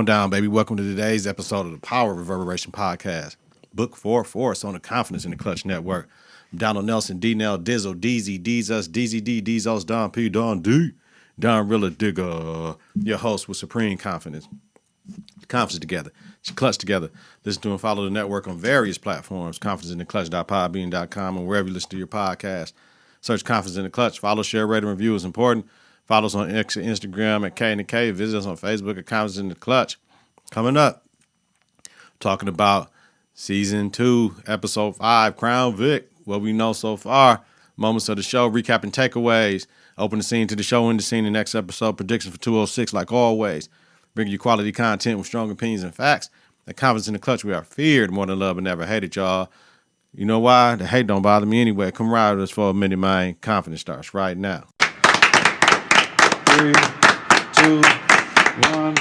down, baby. Welcome to today's episode of the Power Reverberation podcast. Book 4 Force on the Confidence in the Klutch Network. I'm Donald Nelson, D. Nell, Dizzle, Deezy, Deezus, Deezy D, Deezos, Don P, Don D, Don Rilla Digger. Your host with supreme confidence. Confidence together. Klutch together. Listen to and follow the network on various platforms. Konfidenceintheklutch.podbean.com and wherever you listen to your podcast. Search Confidence in the Klutch. Follow, share, rate, and review is important. Follow us on X and Instagram at K and the K. Visit us on Facebook at Confidence in the Klutch. Coming up, talking about Season 2, Episode 5, Crown Vic. What we know so far. Moments of the show, recapping takeaways. Open the scene to the show, end the scene, the next episode. Predictions for 206, like always. Bringing you quality content with strong opinions and facts. At Confidence in the Klutch, we are feared more than loved and never hated, y'all. You know why? The hate don't bother me anyway. Come ride with us for a minute, man. Confidence starts right now. 3, 2, 1.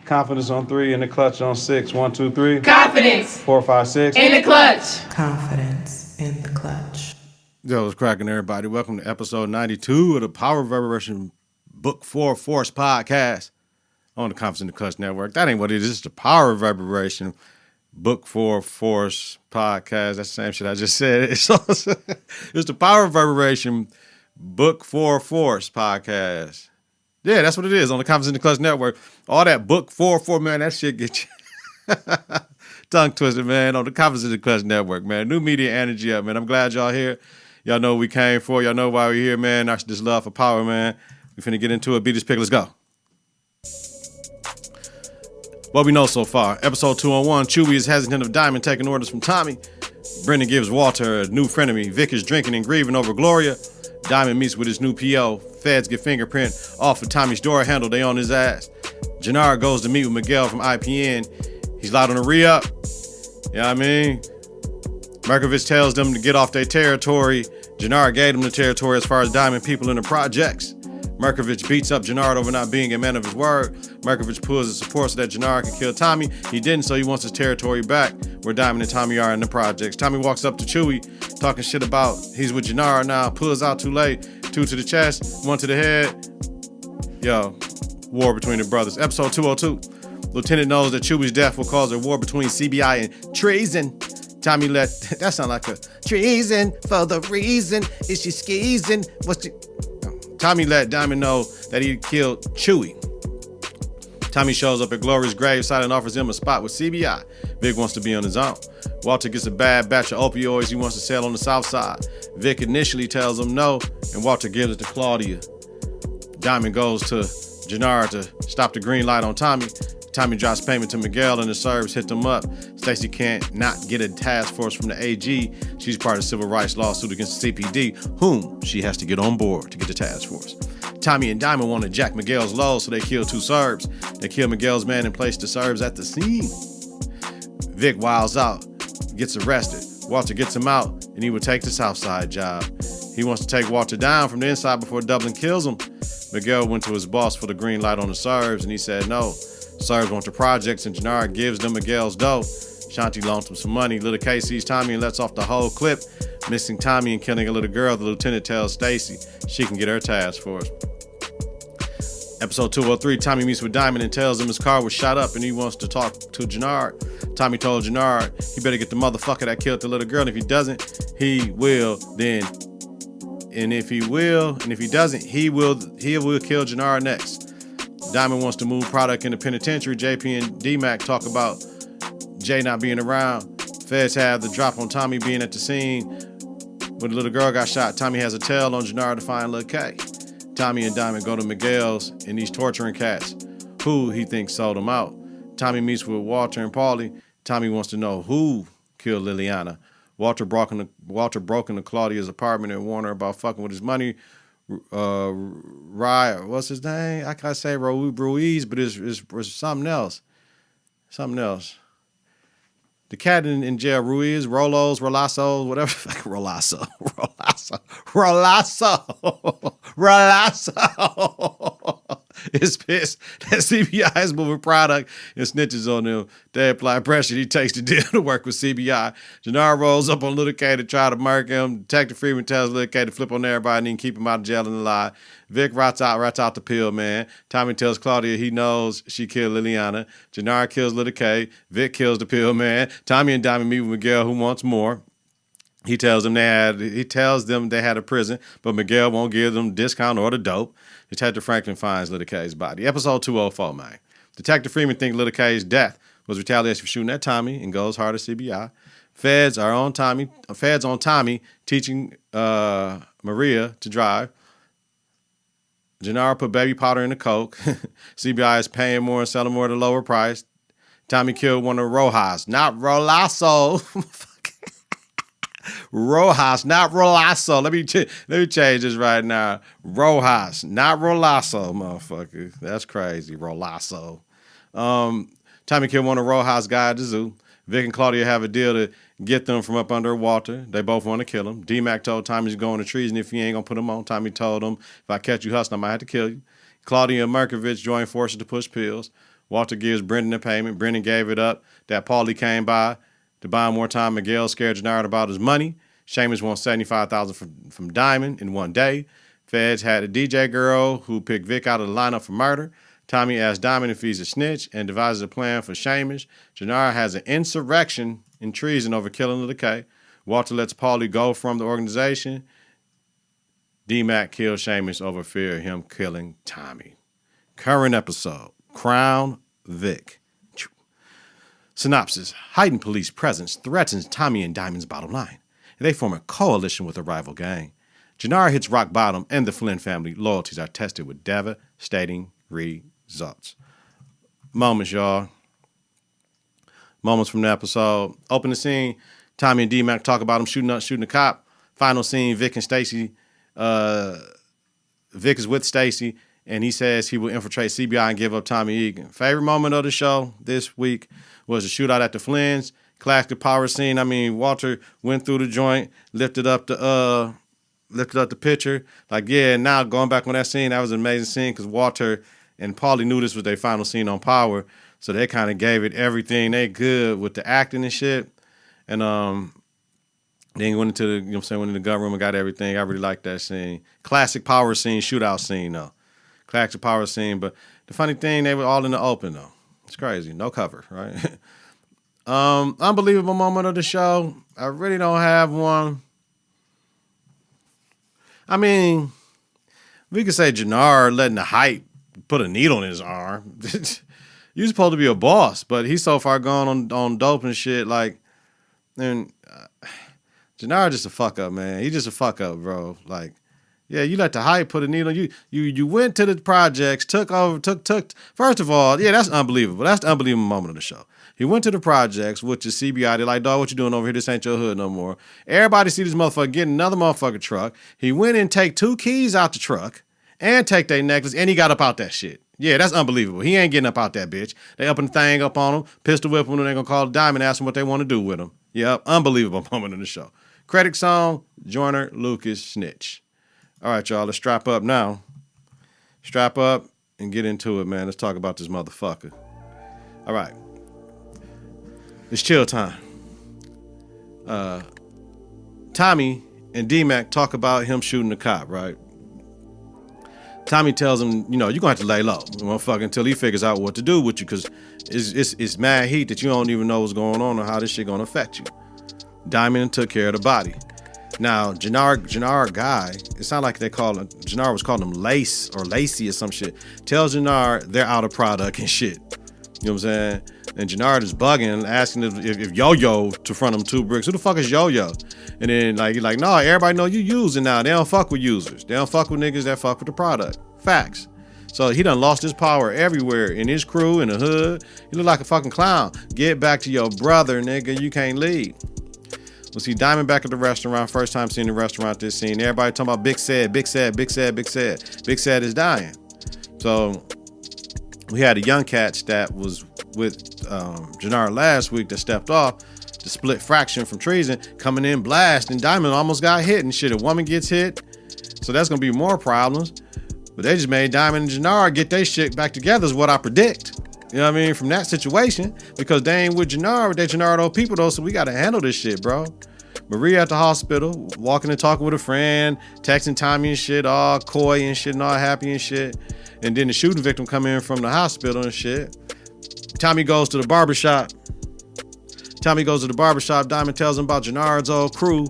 Confidence on 3 and the Klutch on 6. 1, 2, 3. Confidence. 4, 5, 6. In the Klutch. Confidence in the Klutch. Yo, what's cracking, everybody? Welcome to episode 92 of the Power Reverberation Book 4 Force podcast on the Confidence in the Klutch Network. That ain't what it is. It's the Power Reverberation Book 4 Force podcast. That's the same shit I just said. It's the Power Reverberation Book 4 Force podcast. Yeah, that's what it is on the Confidence in the Klutch Network. All that Book 4, man, that shit get you tongue twisted, man, on the Confidence in the Klutch Network, man. New media energy up, man. I'm glad y'all here. Y'all know what we came for. Y'all know why we're here, man. This love for power, man. We finna get into it. Beat this pick. Let's go. What we know so far. Episode 201. Chewie is hesitant of Diamond taking orders from Tommy. Brendan gives Walter a new frenemy. Vic is drinking and grieving over Gloria. Diamond meets with his new P.O. Feds get fingerprint off of Tommy's door handle. They on his ass. Jannard goes to meet with Miguel from IPN. He's loud on the re-up. You know what I mean? Merkovich tells them to get off their territory. Jannard gave them the territory as far as Diamond people in the projects. Merkovich beats up Jannard over not being a man of his word. Merkovich pulls his support so that Jannard can kill Tommy. He didn't, so he wants his territory back where Diamond and Tommy are in the projects. Tommy walks up to Chewie, talking shit about he's with Jannard now, pulls out too late. 2 to the chest, 1 to the head. Yo, war between the brothers. Episode 202. Lieutenant knows that Chewie's death will cause a war between CBI and treason. Tommy that sound like a treason for the reason. Is she skeezing? Tommy let Diamond know that he killed Chewie. Tommy shows up at Gloria's gravesite and offers him a spot with CBI. Vic wants to be on his own. Walter gets a bad batch of opioids he wants to sell on the south side. Vic initially tells him no, and Walter gives it to Claudia. Diamond goes to Jannard to stop the green light on Tommy. Tommy drops payment to Miguel and the Serbs hit them up. Stacy can't not get a task force from the AG. She's part of a civil rights lawsuit against the CPD, whom she has to get on board to get the task force. Tommy and Diamond want to jack Miguel's low, so they kill 2 Serbs. They kill Miguel's man and place the Serbs at the scene. Vic wiles out, gets arrested. Walter gets him out, and he would take the Southside job. He wants to take Walter down from the inside before Dublin kills him. Miguel went to his boss for the green light on the Serbs, and he said no. Serbs want the projects, and Jannard gives them Miguel's dough. Shanti loans him some money. Little K sees Tommy and lets off the whole clip. Missing Tommy and killing a little girl, the lieutenant tells Stacy she can get her task force. Episode 203, Tommy meets with Diamond and tells him his car was shot up and he wants to talk to Jannard. Tommy told Jannard he better get the motherfucker that killed the little girl. And if he doesn't, he will then. And if he doesn't, he will kill Jannard next. Diamond wants to move product in the penitentiary. JP and D-Mac talk about Jay not being around. Feds have the drop on Tommy being at the scene. When the little girl got shot, Tommy has a tail on Jannard to find Lil K. Tommy and Diamond go to Miguel's and he's torturing cats who he thinks sold him out. Tommy meets with Walter and Paulie. Tommy wants to know who killed Liliana. Walter broke into Claudia's apartment and warned her about fucking with his money. What's his name? I can't say Ruiz, but it's something else. Something else. The cat in jail, Ruiz, Rolasso, whatever. Rolasso. is pissed that CBI is moving product and snitches on them. They apply pressure. He takes the deal to work with CBI. Jannar rolls up on Little K to try to murk him. Detective Freeman tells Little K to flip on everybody and keep him out of jail and alive. Vic rats out the pill, man. Tommy tells Claudia he knows she killed Liliana. Jannar kills Little K. Vic kills the pill, man. Tommy and Diamond meet with Miguel, who wants more. He tells them they had a prison, but Miguel won't give them discount or the dope. Detective Franklin finds Little K's body. Episode 204, man. Detective Freeman thinks Little K's death was retaliation for shooting at Tommy and goes hard at CBI. Feds on Tommy teaching Maria to drive. Jannar put baby powder in the coke. CBI is paying more and selling more at a lower price. Tommy killed one of Rojas, not Rolasso. Rojas, not Rolasso. Let me change this right now. Rojas, not Rolasso, motherfucker. That's crazy. Rolasso. Tommy killed one of Rojas' guy at the zoo. Vic and Claudia have a deal to get them from up under water. They both want to kill him. D-Mac told Tommy he's going to treason if he ain't going to put him on. Tommy told him, if I catch you hustling, I might have to kill you. Claudia and Merkovich join forces to push pills. Walter gives Brendan a payment. Brendan gave it up. That Paulie came by to buy him more time. Miguel scared Jannar about his money. Seamus won $75,000 from Diamond in one day. Feds had a DJ girl who picked Vic out of the lineup for murder. Tommy asked Diamond if he's a snitch and devises a plan for Seamus. Jannar has an insurrection in treason over killing Little K. Walter lets Paulie go from the organization. D-Mac kills Seamus over fear of him killing Tommy. Current episode. Crown Vic. Synopsis. Heightened police presence threatens Tommy and Diamond's bottom line. They form a coalition with a rival gang. Jannar hits rock bottom and the Flynn family loyalties are tested with devastating results. Moments, y'all. Moments from the episode. Opening scene, Tommy and D-Mac talk about him shooting a cop. Final scene, Vic and Stacy. Vic is with Stacy, and he says he will infiltrate CBI and give up Tommy Egan. Favorite moment of the show this week was the shootout at the Flynn's. Classic power scene. I mean, Walter went through the joint, lifted up the picture. Like, yeah, now going back on that scene, that was an amazing scene because Walter and Paulie knew this was their final scene on Power. So they kind of gave it everything they could with the acting and shit. And then went into the, went in the gun room and got everything. I really liked that scene. Classic power scene, shootout scene though. Classic power scene. But the funny thing, they were all in the open though. It's crazy. No cover, right? Unbelievable moment of the show. I really don't have one. I mean, we could say Jannar letting the hype put a needle in his arm. You're supposed to be a boss, but he's so far gone on dope and shit. Like, and Jannar just a fuck up, man. He's just a fuck up, bro. Like, yeah, you let the hype put a needle on you. You went to the projects, took over. First of all, yeah, that's unbelievable. That's the unbelievable moment of the show. He went to the projects, which is CBI. They're like, dog, what you doing over here? This ain't your hood no more. Everybody see this motherfucker get another motherfucking truck. He went and take 2 keys out the truck and take their necklace, and he got up out that shit. Yeah, that's unbelievable. He ain't getting up out that bitch. They up and thing up on him, pistol whip him, and they gonna call the Diamond, ask him what they want to do with him. Yep, unbelievable moment in the show. Credit song, Joyner Lucas Snitch. All right, y'all, let's strap up now. Strap up and get into it, man. Let's talk about this motherfucker. All right. It's chill time. Tommy and D-Mac talk about him shooting the cop, right? Tommy tells him, you're going to have to lay low, motherfucker, until he figures out what to do with you, because it's mad heat that you don't even know what's going on or how this shit going to affect you. Diamond took care of the body. Now, Jannar guy, it sounded like Jannar was calling him Lace or Lacey or some shit. Tells Jannar they're out of product and shit. You know what I'm saying? And Jannar is bugging, asking if Yo-Yo to front him 2 bricks. Who the fuck is Yo-Yo? And then he's like, no, everybody know you using now. They don't fuck with users. They don't fuck with niggas that fuck with the product. Facts. So he done lost his power everywhere in his crew, in the hood. He look like a fucking clown. Get back to your brother, nigga. You can't leave. We'll see Diamond back at the restaurant. First time seeing the restaurant this scene. Everybody talking about Big Sad, Big Sad, Big Sad, Big Sad. Big Sad is dying. So we had a young cat that was with Jannar last week that stepped off to split fraction from treason, coming in blast, and Diamond almost got hit and shit. A woman gets hit, so that's gonna be more problems. But they just made Diamond and Jannard get their shit back together is what I predict. You know what I mean? From that situation. Because they ain't with Jannard, they Jannard old people though, so we gotta handle this shit, bro. Maria at the hospital, walking and talking with a friend, texting Tommy and shit, all coy and shit and all happy and shit. And then the shooting victim come in from the hospital and shit. Tommy goes to the barbershop. Diamond tells him about Jannard's old crew.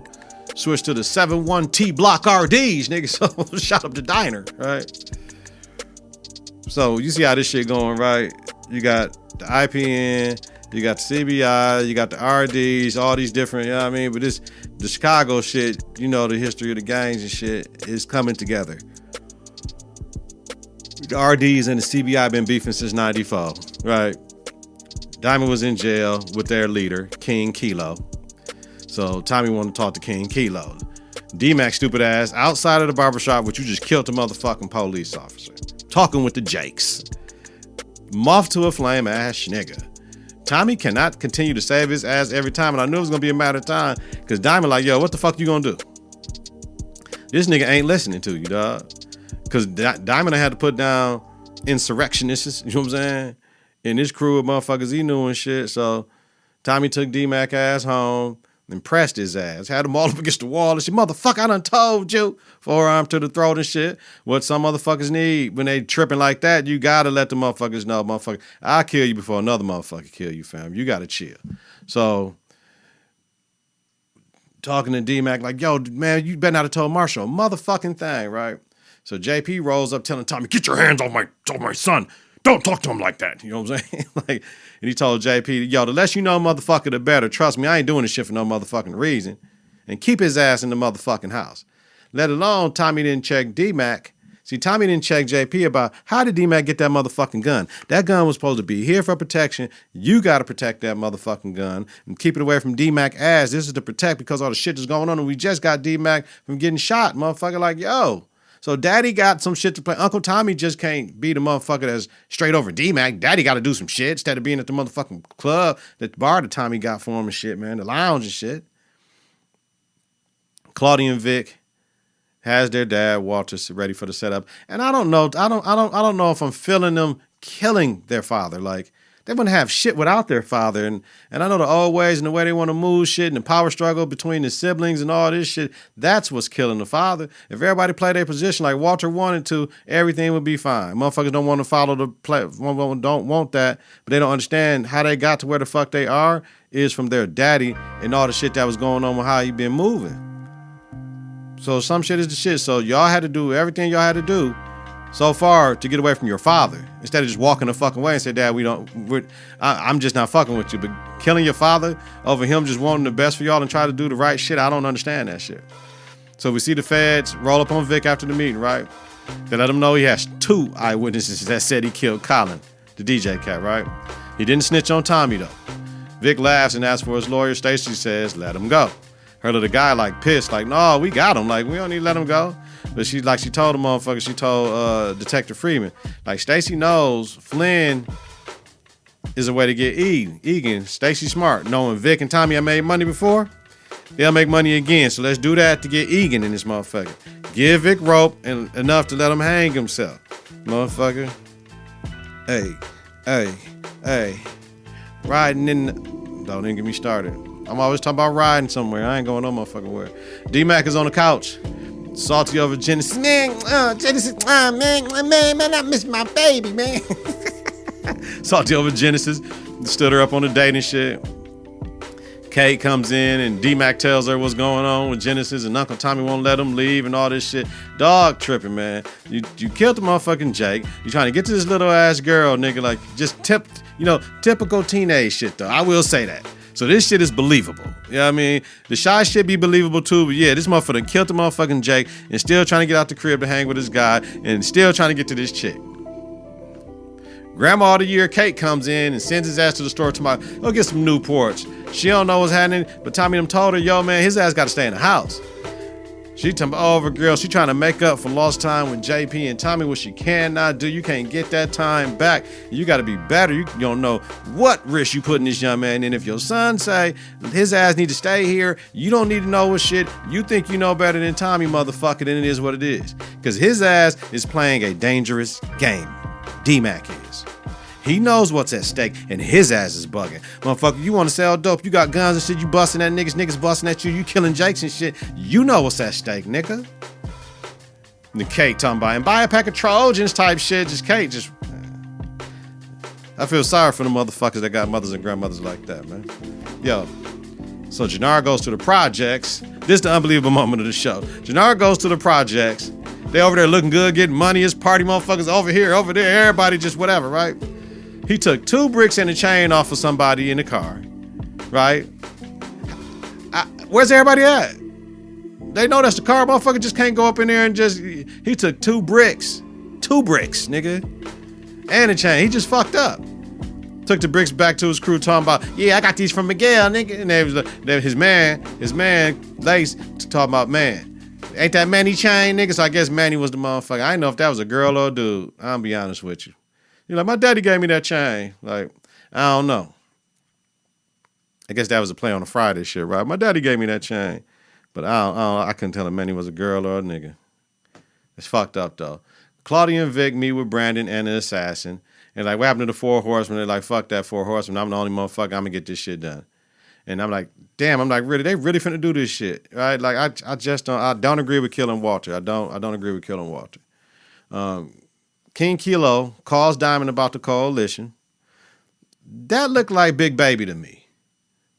Switch to the 71T Block RDs, nigga. So shot up the diner, right? So you see how this shit going, right? You got the IPN, you got the CBI, you got the RDs, all these different, you know what I mean? But the Chicago shit, you know, the history of the gangs and shit is coming together. The RDs and the CBI been beefing since 94, right? Diamond was in jail with their leader, King Kilo. So Tommy wanted to talk to King Kilo. D-Mac stupid ass outside of the barbershop, which you just killed the motherfucking police officer. Talking with the Jakes. Moth to a flame ass nigga. Tommy cannot continue to save his ass every time, and I knew it was gonna be a matter of time, because Diamond like, yo, what the fuck you gonna do? This nigga ain't listening to you, dog. Because Diamond had to put down insurrectionists, you know what I'm saying? And this crew of motherfuckers he knew and shit. So Tommy took D-Mac ass home and pressed his ass. Had him all up against the wall and shit. Motherfucker, I done told you. Forearm to the throat and shit. What some motherfuckers need when they tripping like that, you gotta let the motherfuckers know, motherfucker, I'll kill you before another motherfucker kill you, fam. You gotta chill. So talking to D-Mac like, yo, man, you better not have told Marshall a motherfucking thing, right? So JP rolls up telling Tommy, get your hands off my son. Don't talk to him like that. You know what I'm saying? And he told JP, yo, the less you know, motherfucker, the better. Trust me, I ain't doing this shit for no motherfucking reason. And keep his ass in the motherfucking house. Let alone Tommy didn't check D-Mac. See, Tommy didn't check JP about how did D-Mac get that motherfucking gun? That gun was supposed to be here for protection. You got to protect that motherfucking gun and keep it away from D-Mac ass. This is to protect because all the shit that's going on. And we just got D-Mac from getting shot, motherfucker. Like, yo. So Daddy got some shit to play. Uncle Tommy just can't be the motherfucker that's straight over D-Mac. Daddy got to do some shit instead of being at the motherfucking club, the bar that Tommy got for him and shit, man. The lounge and shit. Claudia and Vic has their dad, Walter, ready for the setup. And I don't know if I'm feeling them killing their father. Like, they wouldn't have shit without their father. And I know the old ways and the way they want to move shit and the power struggle between the siblings and all this shit, that's what's killing the father. If everybody played their position like Walter wanted to, everything would be fine. Motherfuckers don't want to follow the play, don't want that, but they don't understand how they got to where the fuck they are is from their daddy and all the shit that was going on with how he been moving. So some shit is the shit. So y'all had to do everything y'all had to do so far to get away from your father, instead of just walking the fucking way and say, Dad, I'm just not fucking with you. But killing your father over him just wanting the best for y'all and try to do the right shit, I don't understand that shit. So we see the feds roll up on Vic after the meeting, right? They let him know he has 2 eyewitnesses that said he killed Colin, the DJ cat, right? He didn't snitch on Tommy, though. Vic laughs and asks for his lawyer. Stacy says, let him go. Her little guy, like, pissed, like, no, we got him. Like, we don't need to let him go. But she told the motherfucker, she told Detective Freeman, like, Stacy knows Flynn is a way to get Egan. Stacy smart. Knowing Vic and Tommy have made money before, they'll make money again. So let's do that to get Egan in this motherfucker. Give Vic rope and enough to let him hang himself. Motherfucker. Hey. Riding in don't even get me started. I'm always talking about riding somewhere. I ain't going no motherfucking where. D-Mac is on the couch. Salty over Genesis. Man, Genesis, man, I miss my baby, man. Salty over Genesis. Stood her up on the date and shit. Kate comes in and D-Mac tells her what's going on with Genesis and Uncle Tommy won't let him leave and all this shit. Dog tripping, man. You killed the motherfucking Jake. You trying to get to this little ass girl, nigga. Like, just typical teenage shit, though. I will say that. So this shit is believable. You know what I mean? The shy shit be believable too, but yeah, this motherfucker killed the motherfucking Jake and still trying to get out the crib to hang with his guy and still trying to get to this chick. Grandma of the year, Kate, comes in and sends his ass to the store tomorrow. Go get some Newports. She don't know what's happening, but Tommy them told her, yo, man, his ass got to stay in the house. She talking about over girl. She trying to make up for lost time with JP and Tommy, what she cannot do. You can't get that time back. You got to be better. You don't know what risk you putting this young man in. If your son say his ass need to stay here, you don't need to know what shit. You think you know better than Tommy, motherfucker, then it is what it is. Because his ass is playing a dangerous game. D-Mac is. He knows what's at stake, and his ass is bugging. Motherfucker, you want to sell dope, you got guns and shit, you busting at niggas busting at you, you killing Jakes and shit. You know what's at stake, nigga. And the Kate talking about, and buy a pack of Trojans type shit, just Kate, just... I feel sorry for the motherfuckers that got mothers and grandmothers like that, man. Yo, so Janara goes to the projects. This is the unbelievable moment of the show. Janara goes to the projects. They over there looking good, getting money, it's party motherfuckers over here, over there, everybody just whatever, right? He took 2 bricks and a chain off of somebody in the car, right? Where's everybody at? They know that's the car. Motherfucker just can't go up in there and just... He took 2 bricks. 2 bricks, nigga. And a chain. He just fucked up. Took the bricks back to his crew talking about, yeah, I got these from Miguel, nigga. And there was his man, Lace, talking about, man, ain't that Manny chain, nigga? So I guess Manny was the motherfucker. I didn't know if that was a girl or a dude. I'll be honest with you. You're like, my daddy gave me that chain. Like, I don't know. I guess that was a play on the Friday shit, right? My daddy gave me that chain. But I couldn't tell him Manny was a girl or a nigga. It's fucked up, though. Claudia and Vic meet with Brandon and the assassin. And like, what happened to the 4 horsemen? They're like, fuck that 4 horsemen. I'm the only motherfucker. I'm going to get this shit done. And I'm like, damn, really? They really finna do this shit, right? Like, I don't agree with killing Walter. I don't agree with killing Walter. King Kilo calls Diamond about the coalition. That looked like Big Baby to me.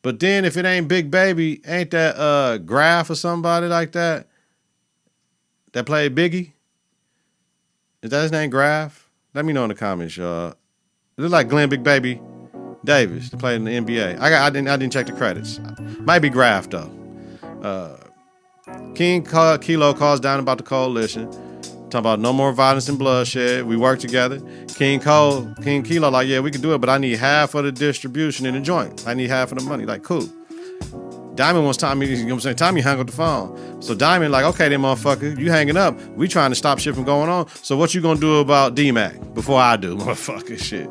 But then if it ain't Big Baby, ain't that Graf or somebody like that played Biggie? Is that his name, Graf? Let me know in the comments, y'all. It looks like Glenn Big Baby Davis that played in the NBA. I didn't check the credits. Might be Graf though. King Kilo calls Diamond about the coalition. Talking about no more violence and bloodshed. We work together. King Kilo, like, yeah, we can do it, but I need half of the distribution in the joint. I need half of the money. Like, cool. Diamond wants Tommy, you know what I'm saying? Tommy hung up the phone. So Diamond, like, okay then, motherfucker, you hanging up. We trying to stop shit from going on. So what you gonna do about D-Mac before I do, motherfucker shit?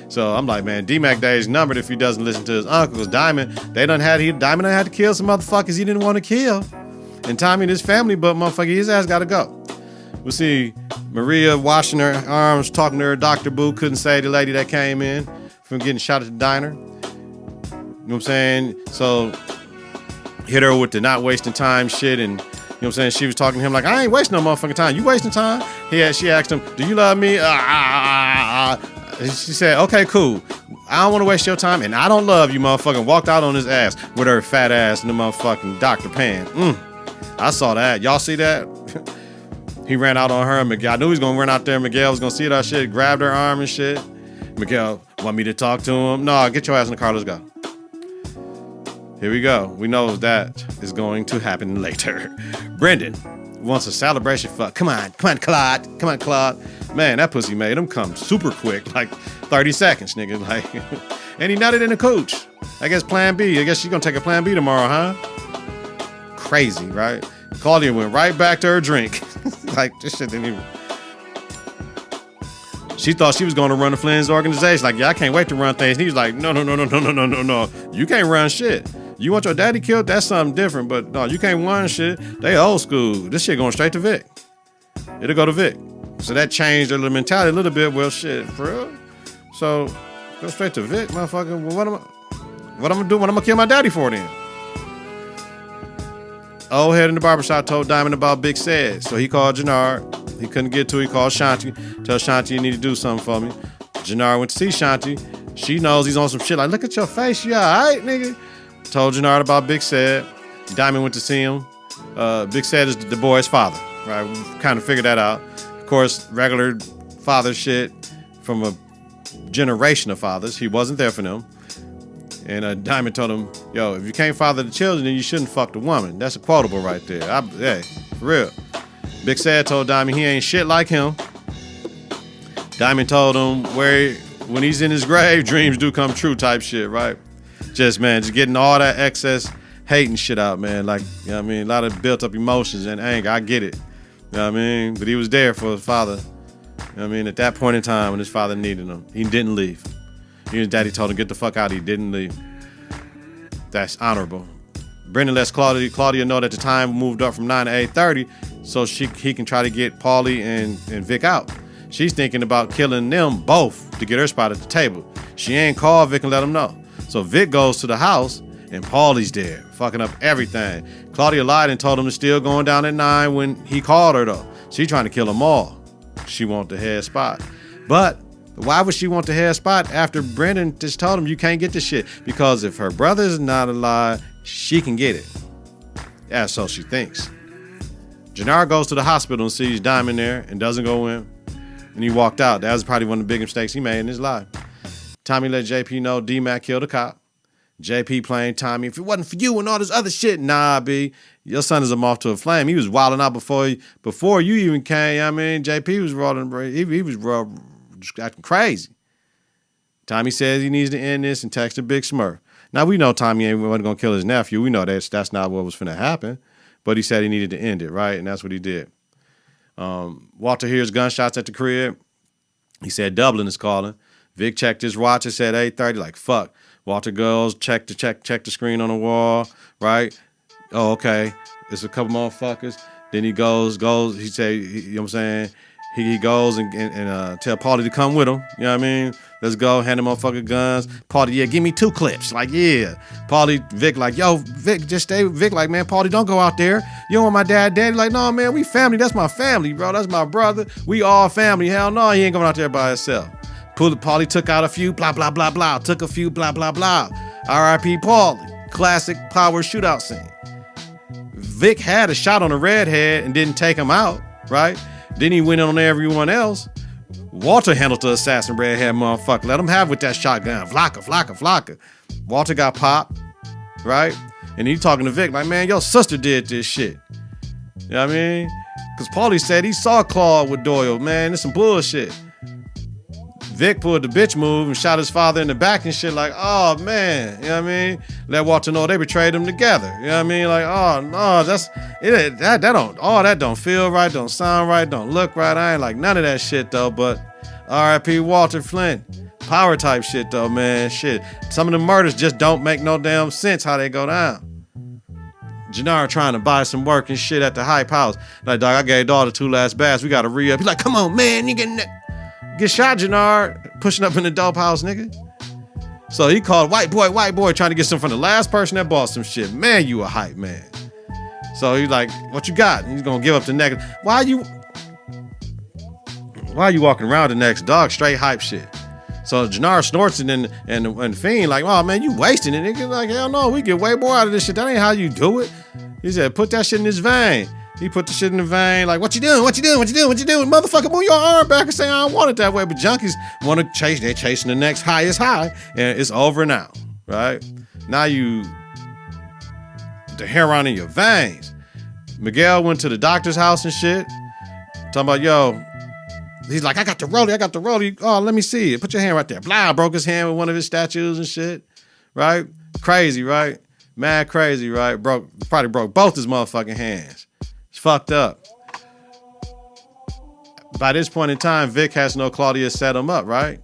So I'm like, man, D-Mac day is numbered if he doesn't listen to his uncle. Because Diamond done had to kill some motherfuckers he didn't want to kill. And Tommy and his family, but motherfucker, his ass gotta go. We'll see Maria washing her arms, talking to her Dr. Boo, couldn't save the lady that came in from getting shot at the diner. You know what I'm saying? So hit her with the not wasting time shit, and you know what I'm saying? She was talking to him like, I ain't wasting no motherfucking time. You wasting time? She asked him, do you love me? She said, okay, cool. I don't want to waste your time, and I don't love you, motherfucker. Walked out on his ass with her fat ass in the motherfucking Dr. Pan. I saw that. Y'all see that? He ran out on her. Miguel, I knew he was going to run out there. Miguel was going to see that shit, grabbed her arm and shit. Miguel, want me to talk to him? No, get your ass in the car. Let's go. Here we go. We know that is going to happen later. Brendan wants a celebration fuck. Come on, Claude. Come on, Claude. Man, that pussy made him come super quick, like 30 seconds, nigga. Like, and he nutted in the cooch. I guess plan B. I guess she's going to take a plan B tomorrow, huh? Crazy, right? Claudia went right back to her drink. Like, this shit didn't even... She thought she was going to run the Flynn's organization. Like, yeah, I can't wait to run things. And he was like, no. You can't run shit. You want your daddy killed? That's something different. But no, you can't run shit. They old school. This shit going straight to Vic. It'll go to Vic. So that changed their mentality a little bit. Well, shit, for real? So, go straight to Vic, motherfucker. Well, what am I going to do? What am I going to kill my daddy for then? Old head in the barbershop told Diamond about Big Said. So he called Jannard. He couldn't get to it. He called Shanti. Tell Shanti you need to do something for me. Jannard went to see Shanti. She knows he's on some shit. Like, look at your face. You all right, nigga? Told Jannard about Big Said. Diamond went to see him. Big Said is the boy's father. Right? We kind of figured that out. Of course, regular father shit from a generation of fathers. He wasn't there for them. And Diamond told him, yo, if you can't father the children, then you shouldn't fuck the woman. That's a quotable right there. Hey, for real. Big Sad told Diamond he ain't shit like him. Diamond told him when he's in his grave, dreams do come true type shit, right? Just getting all that excess hate and shit out, man. Like, you know what I mean? A lot of built up emotions and anger. I get it. You know what I mean? But he was there for his father. You know what I mean? At that point in time when his father needed him, he didn't leave. His daddy told him, get the fuck out. He didn't leave. That's honorable. Brendan lets Claudia know that the time moved up from 9 to 8:30 so he can try to get Paulie and Vic out. She's thinking about killing them both to get her spot at the table. She ain't called Vic and let him know. So Vic goes to the house and Paulie's there, fucking up everything. Claudia lied and told him to still going down at 9 when he called her though. She trying to kill them all. She want the head spot. But why would she want the head spot after Brendan just told him you can't get this shit? Because if her brother is not alive, she can get it. Yeah, so she thinks. Jannar goes to the hospital and sees Diamond there and doesn't go in. And he walked out. That was probably one of the biggest mistakes he made in his life. Tommy let JP know D-Mac killed a cop. JP playing Tommy, if it wasn't for you and all this other shit, nah, B, your son is a moth to a flame. He was wilding out before you even came. I mean, JP was rolling, he was acting crazy. Tommy says he needs to end this and texted Big Smurf. Now, we know Tommy wasn't going to kill his nephew. We know that's not what was finna happen. But he said he needed to end it, right? And that's what he did. Walter hears gunshots at the crib. He said Dublin is calling. Vic checked his watch. It said 8:30. Like, fuck. Walter goes, check the screen on the wall, right? Oh, okay. It's a couple motherfuckers. Then he goes, he say, you know what I'm saying? He goes and tell Paulie to come with him. You know what I mean? Let's go, hand him motherfucking guns. Paulie, yeah, give me 2 clips. Like, yeah. Paulie, Vic, like, yo, Vic, just stay with Vic. Like, man, Paulie, don't go out there. You don't want my daddy. Like, no, man, we family. That's my family, bro. That's my brother. We all family. Hell no, he ain't going out there by himself. Paulie took out a few, blah, blah, blah, blah. Took a few, blah, blah, blah. R.I.P. Paulie. Classic power shootout scene. Vic had a shot on the redhead and didn't take him out, right? Then he went in on everyone else. Walter handled the assassin redhead motherfucker. Let him have with that shotgun. Flocka. Walter got popped, right? And he talking to Vic like, man, your sister did this shit. You know what I mean? Because Paulie said he saw Claude with Doyle. Man, it's some bullshit. Vic pulled the bitch move and shot his father in the back and shit like, oh, man. You know what I mean? Let Walter know they betrayed him together. You know what I mean? Like, oh, no, that don't feel right, don't sound right, don't look right. I ain't like none of that shit, though, but R.I.P. Walter Flint. Power type shit, though, man. Shit. Some of the murders just don't make no damn sense how they go down. Jannar trying to buy some work and shit at the hype house. Like, dog, I gave daughter 2 last baths. We got to re-up. He's like, come on, man, you getting that? Get shot, Jannar, pushing up in the dope house, nigga. So he called white boy, trying to get some from the last person that bought some shit. Man, you a hype man. So he's like, what you got? And he's gonna give up the next. Why are you walking around the next dog? Straight hype shit. So Jannar snorts it and Fiend like, oh man, you wasting it. Nigga like, hell no, we get way more out of this shit. That ain't how you do it. He said, put that shit in his vein. He put the shit in the vein, like, what you doing? Motherfucker, move your arm back and say, I don't want it that way. But junkies want to chase, they're chasing the next highest high, and it's over now, right? Now the heroin in your veins. Miguel went to the doctor's house and shit, talking about, yo, he's like, I got the rollie. Oh, let me see it. Put your hand right there. Blah, broke his hand with one of his statues and shit, right? Crazy, right? Mad crazy, right? Probably broke both his motherfucking hands. It's fucked up. By this point in time, Vic has to know Claudia set him up, right?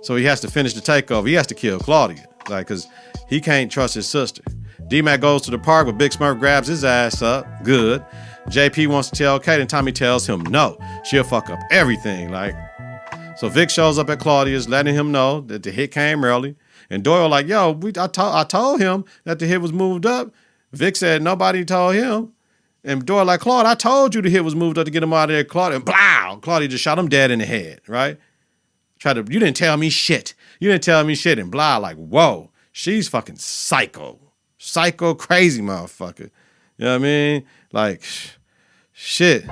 So he has to finish the takeover. He has to kill Claudia, like, because he can't trust his sister. D-Mac goes to the park, but Big Smurf grabs his ass up. Good. JP wants to tell Kate, and Tommy tells him no. She'll fuck up everything, like. So Vic shows up at Claudia's, letting him know that the hit came early. And Doyle like, yo, I told him that the hit was moved up. Vic said nobody told him. And Doyle like, Claude, I told you the hit was moved up to get him out of there. Claude, and blah, Claudia just shot him dead in the head, right? You didn't tell me shit. And blah, like, whoa, she's fucking psycho. Psycho crazy motherfucker. You know what I mean? Like, shit.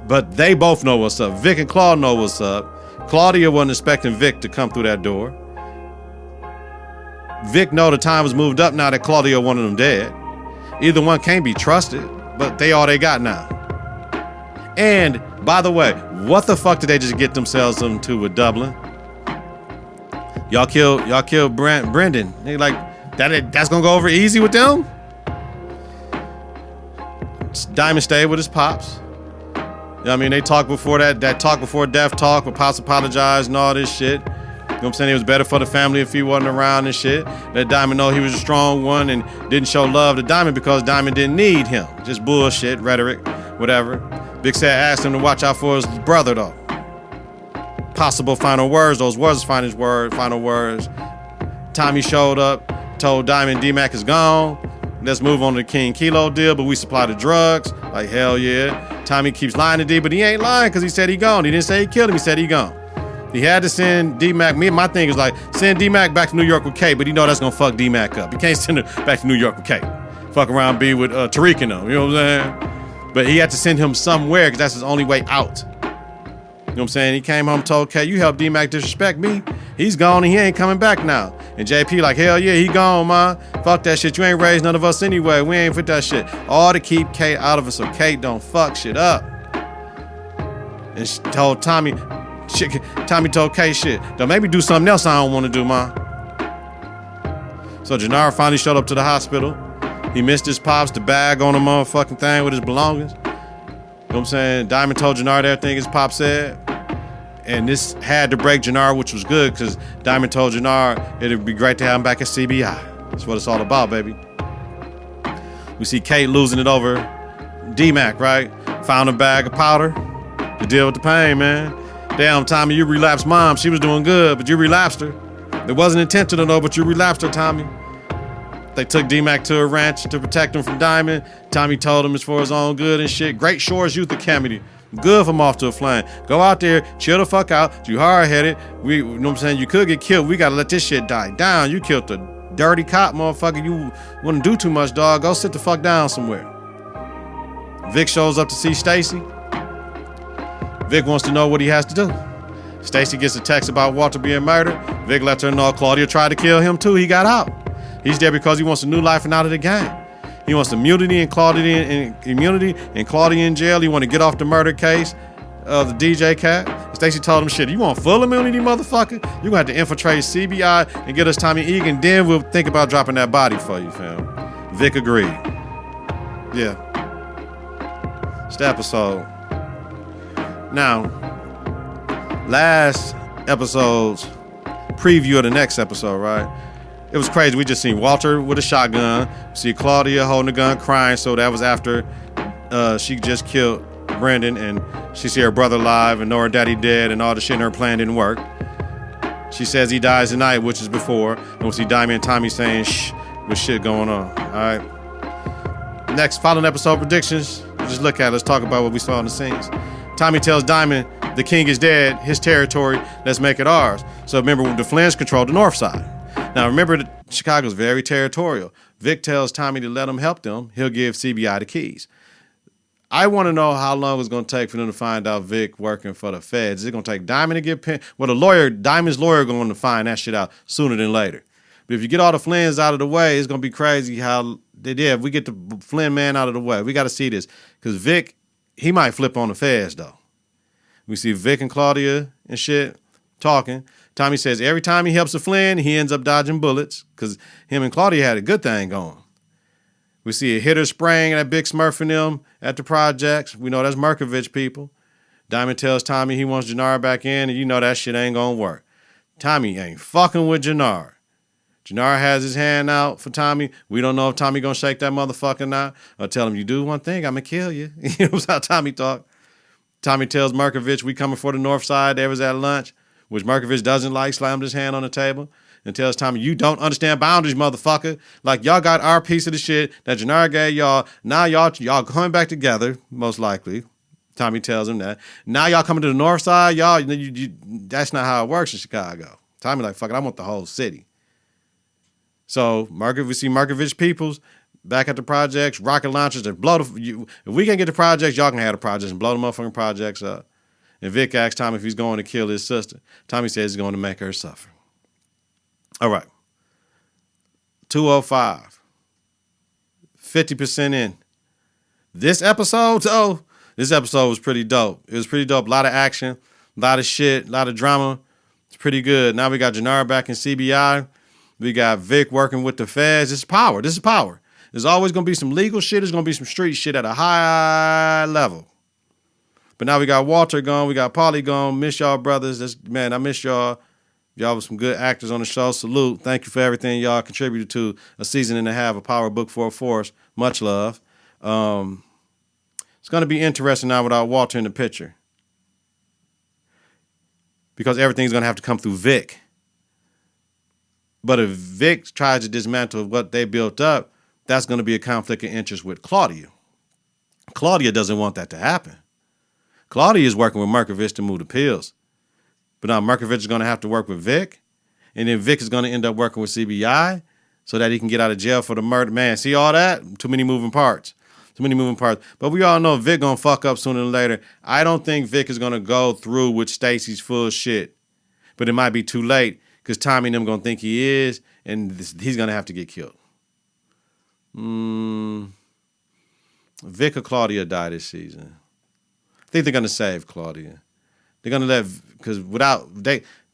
But they both know what's up. Vic and Claude know what's up. Claudia wasn't expecting Vic to come through that door. Vic know the time was moved up now that Claudia wanted him dead. Either one can't be trusted, but they all they got now. And, by the way, what the fuck did they just get themselves into with Dublin? Y'all killed Brendan. They like, That's gonna go over easy with them. Diamond stayed with his pops. You know what I mean? They talked before that talk before death talk, where Pops apologized and all this shit. You know what I'm saying? It was better for the family if he wasn't around and shit. Let Diamond know he was a strong one and didn't show love to Diamond because Diamond didn't need him. Just bullshit, rhetoric, whatever. Big Sad asked him to watch out for his brother though. Possible final words, those was final words. Tommy showed up, told Diamond D-Mac is gone. Let's move on to the King Kilo deal, but we supply the drugs. Like, hell yeah. Tommy keeps lying to D, but he ain't lying because he said he gone. He didn't say he killed him, he said he gone. He had to send D-Mac. My thing is like, send D-Mac back to New York with K, but he know that's gonna fuck D-Mac up. You can't send him back to New York with K. Fuck around be with Tariq and them, you know what I'm saying? But he had to send him somewhere because that's his only way out. You know what I'm saying? He came home, told K, you helped D-Mac disrespect me. He's gone and he ain't coming back now. And JP like, hell yeah, he gone, man. Fuck that shit. You ain't raised none of us anyway. We ain't fit that shit. All to keep Kate out of it so Kate don't fuck shit up. And she told Tommy, Tommy told Kate shit. Don't maybe do something else I don't want to do, man. So Janara finally showed up to the hospital. He missed his pops, the bag on the motherfucking thing with his belongings. You know what I'm saying? Diamond told Jannar everything his pop said. And this had to break Jannar, which was good because Diamond told Jannar it'd be great to have him back at CBI. That's what it's all about, baby. We see Kate losing it over D-Mac, right? Found a bag of powder to deal with the pain, man. Damn, Tommy, you relapsed mom. She was doing good, but you relapsed her. It wasn't intentional though, but you relapsed her, Tommy. They took D-Mac to a ranch to protect him from Diamond. Tommy told him it's for his own good and shit. Great Shores Youth Academy. Good for him off to a flame. Go out there, chill the fuck out. You hard-headed. You know what I'm saying? You could get killed. We gotta let this shit die down. You killed the dirty cop, motherfucker. You wouldn't do too much, dog. Go sit the fuck down somewhere. Vic shows up to see Stacy. Vic wants to know what he has to do. Stacy gets a text about Walter being murdered. Vic lets her know Claudia tried to kill him too. He got out. He's there because he wants a new life and out of the game. He wants immunity and Claudia in jail. He want to get off the murder case of the DJ cat. Stacey told him, shit, you want full immunity, motherfucker? You're going to have to infiltrate CBI and get us Tommy Egan. Then we'll think about dropping that body for you, fam. Vic agreed. Yeah. It's the episode. Now, last episode's preview of the next episode, right? It was crazy. We just seen Walter with a shotgun. See Claudia holding a gun, crying. So that was after she just killed Brendan, and she see her brother alive and know her daddy dead, and all the shit in her plan didn't work. She says he dies tonight, which is before. And we see Diamond and Tommy saying shh with shit going on. All right. Next, following episode predictions. Just look at it. Let's talk about what we saw in the scenes. Tommy tells Diamond the king is dead, his territory. Let's make it ours. So remember, the Flynn's control the north side. Now, remember that Chicago's very territorial. Vic tells Tommy to let him help them. He'll give CBI the keys. I want to know how long it's going to take for them to find out Vic working for the feds. Is it going to take Diamond to get pinned? Well, Diamond's lawyer going to find that shit out sooner than later. But if you get all the Flynn's out of the way, it's going to be crazy how they did. If we get the Flynn man out of the way, we got to see this. Because Vic, he might flip on the feds, though. We see Vic and Claudia and shit talking. Tommy says every time he helps a Flynn, he ends up dodging bullets because him and Claudia had a good thing going. We see a hitter spraying that big Smurf in them at the projects. We know that's Merkovich people. Diamond tells Tommy he wants Jannar back in, and you know that shit ain't gonna work. Tommy ain't fucking with Jannar. Jannar has his hand out for Tommy. We don't know if Tommy gonna shake that motherfucker now or tell him, you do one thing, I'm gonna kill you. You know how Tommy talk. Tommy tells Merkovich we coming for the north side. They was at lunch, which Merkovich doesn't like, slammed his hand on the table, and tells Tommy, you don't understand boundaries, motherfucker. Like, y'all got our piece of the shit that Jannar gave y'all. Now y'all coming back together, most likely. Tommy tells him that. Now y'all coming to the north side, y'all, that's not how it works in Chicago. Tommy like, fuck it, I want the whole city. So we see Merkovich peoples back at the projects, rocket launchers, and if we can get the projects, y'all can have the projects and blow the motherfucking projects up. And Vic asks Tommy if he's going to kill his sister. Tommy says he's going to make her suffer. All right. 2:05. 50% in. This episode was pretty dope. It was pretty dope. A lot of action, a lot of shit, a lot of drama. It's pretty good. Now we got Jannar back in CBI. We got Vic working with the feds. This is power. This is power. There's always going to be some legal shit. There's going to be some street shit at a high level. But now we got Walter gone. We got Paulie gone. Miss y'all, brothers. Man, I miss y'all. Y'all were some good actors on the show. Salute. Thank you for everything y'all contributed to a season and a half of Power Book 4 Force. Much love. It's going to be interesting now without Walter in the picture. Because everything's going to have to come through Vic. But if Vic tries to dismantle what they built up, that's going to be a conflict of interest with Claudia. Claudia doesn't want that to happen. Claudia is working with Merkovich to move the pills. But now Merkovich is going to have to work with Vic. And then Vic is going to end up working with CBI so that he can get out of jail for the murder. Man, see all that? Too many moving parts. Too many moving parts. But we all know Vic going to fuck up sooner or later. I don't think Vic is going to go through with Stacy's full shit. But it might be too late. Because Tommy and them going to think he is, and he's going to have to get killed. Vic or Claudia die this season. I think they're going to save Claudia. They're going to let, because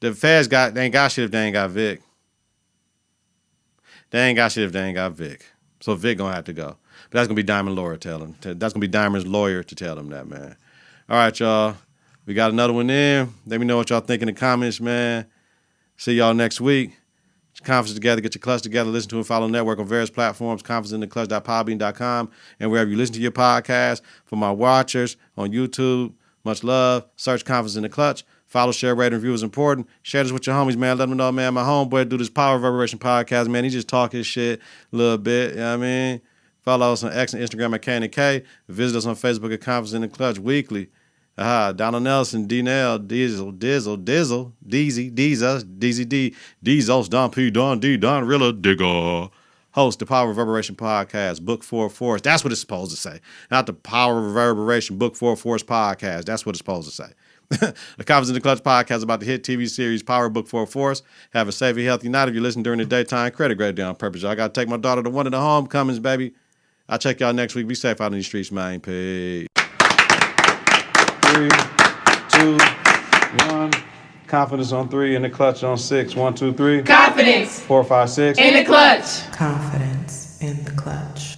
the feds they ain't got shit if they ain't got Vic. They ain't got shit if they ain't got Vic. So Vic going to have to go. But that's going to be Diamond's lawyer That's going to be Diamond's lawyer to tell them that, man. All right, y'all. We got another one in. Let me know what y'all think in the comments, man. See y'all next week. Get your confidence together. Get your clutch together. Listen to and follow Network on various platforms. Confidenceintheclutch.podbean.com. And wherever you listen to your podcast. For my watchers on YouTube, much love. Search Confidence in the Clutch. Follow, share, rate, and review is important. Share this with your homies, man. Let them know, man. My homeboy do this Power Reverberation podcast, man. He just talk his shit a little bit. You know what I mean? Follow us on X and Instagram at K&K. Visit us on Facebook at Confidence in the Clutch weekly. Donald Nelson, D-Nell, Dizzle, Deezy, D, Dizos, Don P, Don D, Don Rilla, Digger. Host the Power Reverberation Podcast, Book 4 Force. That's what it's supposed to say. Not the Power Reverberation Book 4 Force Podcast. That's what it's supposed to say. The Confidence in the Clutch podcast about the hit TV series Power Book 4 Force. Have a safe and healthy night if you listen during the daytime. Credit grade down on purpose. I got to take my daughter to one of the homecomings, baby. I'll check y'all next week. Be safe out in these streets, man. Peace. 3, 2, 1. Confidence on 3 and the clutch on 6. 1, 2, 3. Confidence. 4, 5, 6. In the clutch. Confidence in the clutch.